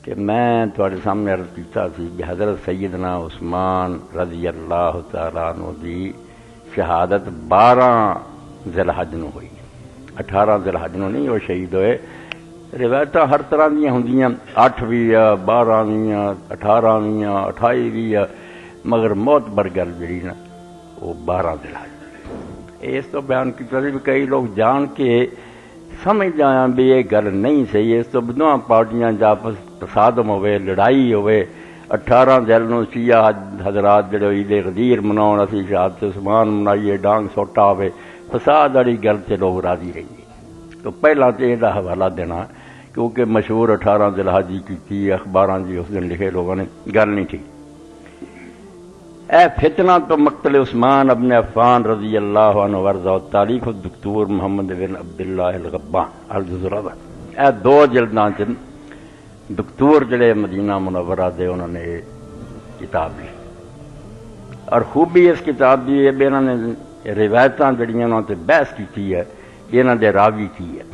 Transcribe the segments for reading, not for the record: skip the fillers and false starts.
کہ میں تھوڑے سامنے عرض کیتا سی کہ حضرت سیدنا عثمان رضی اللہ تعالیٰ عنہ دی شہادت 12 ذی الحج نو ہوئی، 18 ذی الحج نو نہیں وہ شہید ہوئے۔ روایت ہر طرح دیا ہوندیاں، 8 بھی ہے، 12 بھی ہے، 18 بھی ہے، 28 بھی ہے، مگر معتبر گل جڑی نا وہ 12 ذی الحج۔ اس تو بیان کیتا سی بھی کئی لوگ جان کے سمجھ جایا بھی یہ گل نہیں صحیح، اس تو دونوں پارٹیاں آپس تصادم ہوئے، لڑائی ہوئے۔ 18 ذیل نو شیعہ حضرات جڑے عید غدیر مناؤ، اسی شہادت عثمان منائیے، ڈانگ سوٹا ہوئے، فساد والی گل سے لوگ راضی رہیے۔ تو پہلا تو یہ حوالہ دینا کیونکہ مشہور 18 ذی الحج کی تھی، اخباراں جی اس دن لکھے لوگوں نے، گل نہیں تھی۔ اے فتنہ تو مقتل عثمان ابن عفان رضی اللہ عنہ ورضہ، تاریخ الدکتور محمد بن عبداللہ الغبان الجزء الاول۔ اے 2 جلداں چ دکتور جڑے مدینہ منورہ دے انہوں نے کتاب لکھی، اور خوبی اس کتاب دی ہے بھی انہوں نے روایتاں جڑیاں انہوں نے بحث کی ہے، انہوں نے راوی کی ہے۔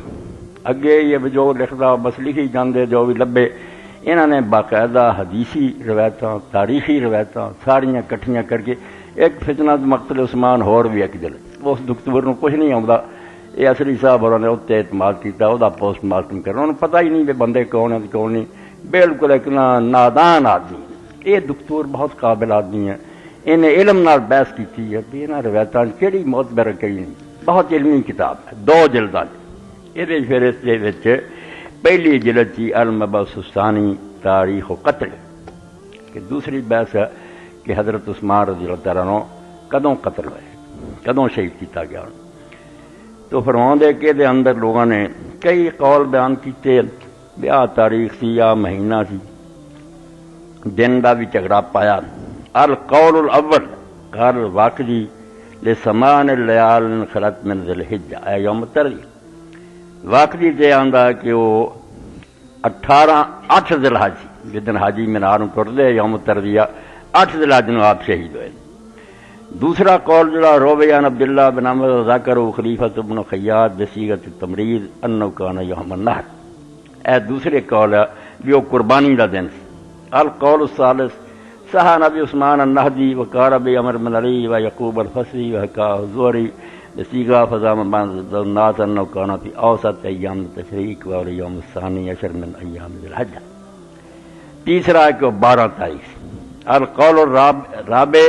اگے یہ جو لکھدا بس لکھی جاندے جو بھی لبے، انہوں نے باقاعدہ حدیثی روایتاں، تاریخی روایتاں ساریاں کٹھیاں کر کے ایک فتنہ مقتل عثمان ہور بھی ایک دل اس دکتور نو کچھ نہیں آتا، یہ اصلی صاحب اور نے اتنے اعتماد کیا، وہ پوسٹ مارٹم کرنا، انہوں نے پتہ ہی نہیں کہ بندے کون ہیں کون نہیں، بالکل ایک نادان آدمی۔ یہ دکتور بہت قابل آدمی ہے، انہیں علم نال بحث کی ہے بھی انہاں روایتاں کہڑی معتبر کہڑی نہیں، بہت علمی کتاب ہے، 2 جلداں۔ یہ پھر اس دے وچ پہلی جلد تھی المبعث الثانی تاریخ و قتل، کہ دوسری بحث ہے کہ حضرت عثمان رضی اللہ تعالیٰ عنہ کدوں قتل ہوئے، کدوں شہید کیتا گیا۔ تو فرمان دے کہ دے اندر لوگوں نے کئی قول بیان کیتے، آ تاریخ سی، آ مہینہ سی، دن کا بھی جھگڑا پایا۔ القول الاول قال الواقدی لسمان اللیال خلت من ذی الحجہ، اے یوم ترجیح۔ واقعی تے آندا کہ وہ 8 ذی الحج جدن حاجی مینار ٹرتے یوم ترویہ 8 ذی الحج نو آپ شہید ہوئے۔ دوسرا قول جڑا رویان عبداللہ بن عمر ذکر خلیفۃ بن خیاط بصیغۃ التمریض انہ کان یوم النحر، اے دوسرے قول ہے بھی وہ قربانی دا دن۔ القول الثالث صحا نبی عثمان النہدی وقال ابی عمر بن علی و یعقوب الفصری وحکا الزہری بصیغہ فضام الناس انہ کان فی اوسط ایام التشریق والیوم الثانی عشر من ایام ذی الحجہ۔ تیسرا ہے کہ 12 تاریخ۔ القول الرابع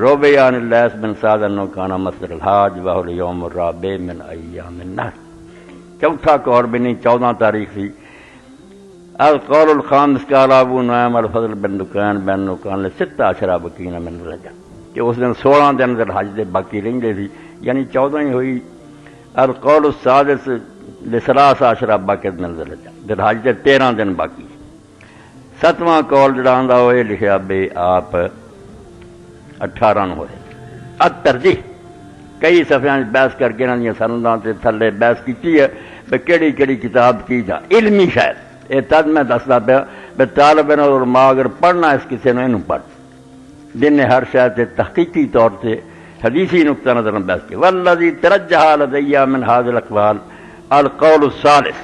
روی عن اللیث بن سعد انہ کان مصدر الحاج وہو الیوم الرابع من ایام النحر۔ چوتھا قول بھی نہیں، 14 تاریخ تھی۔ القول الخامس قال ابو نعیم الفضل بن دکان بن دکان لستہ عشرہ بقین من الحجہ، کہ اس دن 16 دن ذی الحج دے باقی رہندے سی، یعنی 14 ہی ہوئی۔ القول السادس لثلاث عشرہ باقی من ذی الحجہ، ذی الحج دے 13 دن باقی۔ 7واں قول جڑا آندا ہوئے لکھیا بے آپ 18 نو ہوئے۔ الترجیح کئی صفحیاں بحث کر کے انہاں دیاں سنداں تے تھلے بحث کیتی ہے کہ کیڑی کیڑی کتاب کی جا، علمی شاید یہ تد میں دسدا پیا بھی طالب علماء اگر پڑھنا اس کسی نے اینوں پڑھ، جن نے ہر شاید تے تحقیقی طور سے حدیثی نقطہ نظر بحث کی۔ والذی ترجح لدی من هذه الاقوال القول الثالث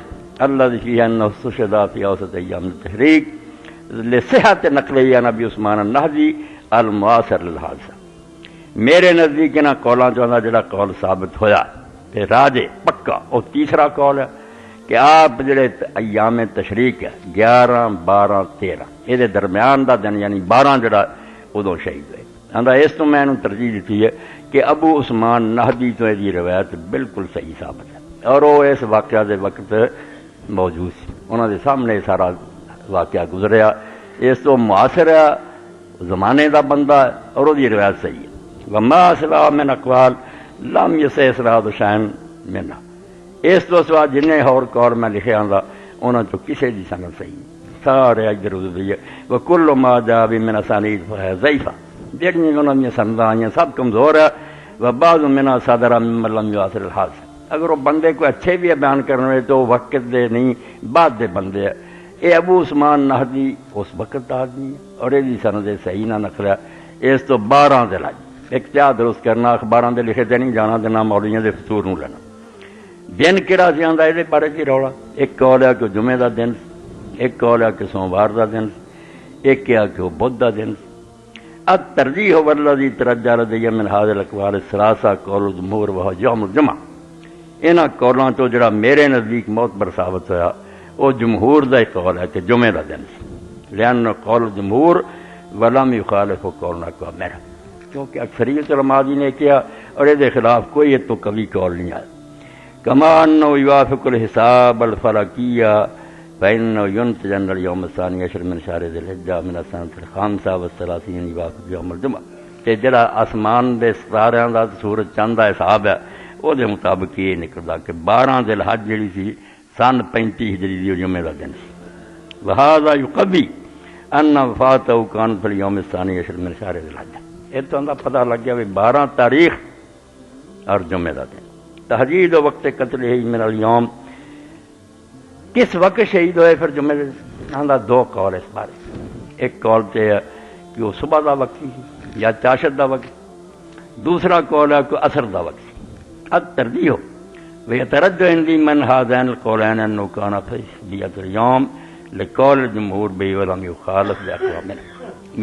الذي فيه انه استشهد في اوسط ایام التحریق لصحت نقلی عن ابی عثمان النہدی المعاصر للحادثہ۔ میرے نزدیک انہاں قولاں چوں جڑا قول ثابت ہویا تے راجے پکا وہ تیسرا قول ہے کہ آپ جڑے ایام تشریق ہے 11 12 13 یہ درمیان دا دن یعنی 12 جڑا ادو شہید ہوئے۔ آندا اس تو میں ترجیح دیتی ہے کہ ابو عثمان نہدی تو یہ روایت بالکل صحیح ثابت ہے، اور وہ اس واقعہ دے وقت موجود سی، انہوں دے سامنے سارا واقعہ گزریا، اس تو معاصر ہے، زمانے دا بندہ ہے، اور وہ روایت صحیح ہے۔ وما اصلا من اقوال لم یصح اسناد شیئا منها، اس تو سوا جنہیں اور قول میں لکھے آندا انہوں تو کسی دی سند صحیح سارے ادھر ادھر ہے۔ وکل ما جاء من اسانید فهي ضعیفہ، جہاں انہوں نے سنداں آئیں سب کمزور ہے۔ وبعض منها صدر ممن لم يعاصر الحادثہ، اگر وہ بندے کو اچھے بھی بیان کرنے تو وقت دے نہیں بعد دے بندے ہے۔ اے ابو عثمان نہدی اس وقت آدمی ہے اور یہ سند صحیح نہ نقلیا۔ اس تو 12 ذی الحج اقتیاد درست کرنا، اخباراں دے لکھے تے نہیں جانا دینا، مولویاں دے فطور نوں لینا۔ دن کہڑا سی آندا یہ بارے کی رولا، ایک قول ہے کہ جمعے دا دن، ایک قول ہے کہ سوموار کا دن، ایک کیا کہ وہ بدھ کا دن۔ الترجیح والذی ترجح لدی من هذه الاقوال الثلاثه قول الجمهور وهو یوم الجمعہ۔ انہاں قولاں تو جڑا میرے نزدیک معتبر ثابت ہویا وہ جمہور دا قول ہے کہ جمعے کا دن سی، لأن قول الجمہور ولم يخالف قولنا کو میرا، کیونکہ اکثریت علماء نے کیا اور یہ خلاف کوئی تو کبھی قول نہیں آیا۔ کما انه يوافق الحساب الفلکیہ فإنه ينتج اليوم الثاني عشر من شهر ذي الحجة من السنة الخامسة والثلاثين يوافق يوم الجمعہ، کہ جڑا آسمان دے ستاریاں دا سورج چاند دا حساب ہے وہ دے مطابق یہ نکلدا کہ 12 ذی الحج جڑی سی سن 35 ہجری دی جمعے دا دن سی۔ وهذا يقوي ان وفاته كان في اليوم الثاني عشر من شهر ذي الحجة۔ یہ تو اندر پتہ لگ گیا بھی 12 تاریخ اور جمعے دا دن۔ تحدید وقت قتل ہی من اليوم، کس وقت شہید ہوئے پھر جمعے دا دو قول اس بارے۔ ایک قول تے ہے کہ وہ صبح دا وقت سی یا چاشت دا وقت، دوسرا قول ہے کہ عصر دا وقت سی۔ الترجیح ويترجح عندي من هذين القولين انه كان في بيت اليوم لقول الجمهور به ولم يخالف باقوامنا۔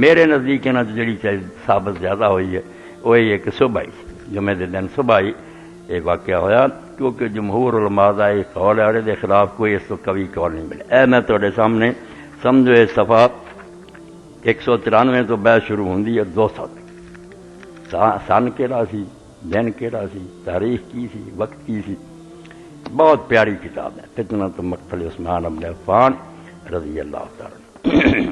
میرے نزدیک نا جڑی چیز ثابت زیادہ ہوئی ہے وہ یہ کہ صبح ہی جمعے دے دن صبح ہی یہ واقعہ ہویا، کیونکہ جمہور علماء دا یہ قول ہے اور دے خلاف کوئی اس کو کبھی قول نہیں ملے۔ اے میں تواڈے سامنے سمجھو یہ صفحہ 193 تو بحث شروع ہوندی ہے 200 تک، سن کیڑا سی، دن کیڑا سی، تاریخ کی سی، وقت کی سی۔ بہت پیاری کتاب ہے فتنۃ مقتل عثمان بن عفان رضی اللہ تعالی عنہ۔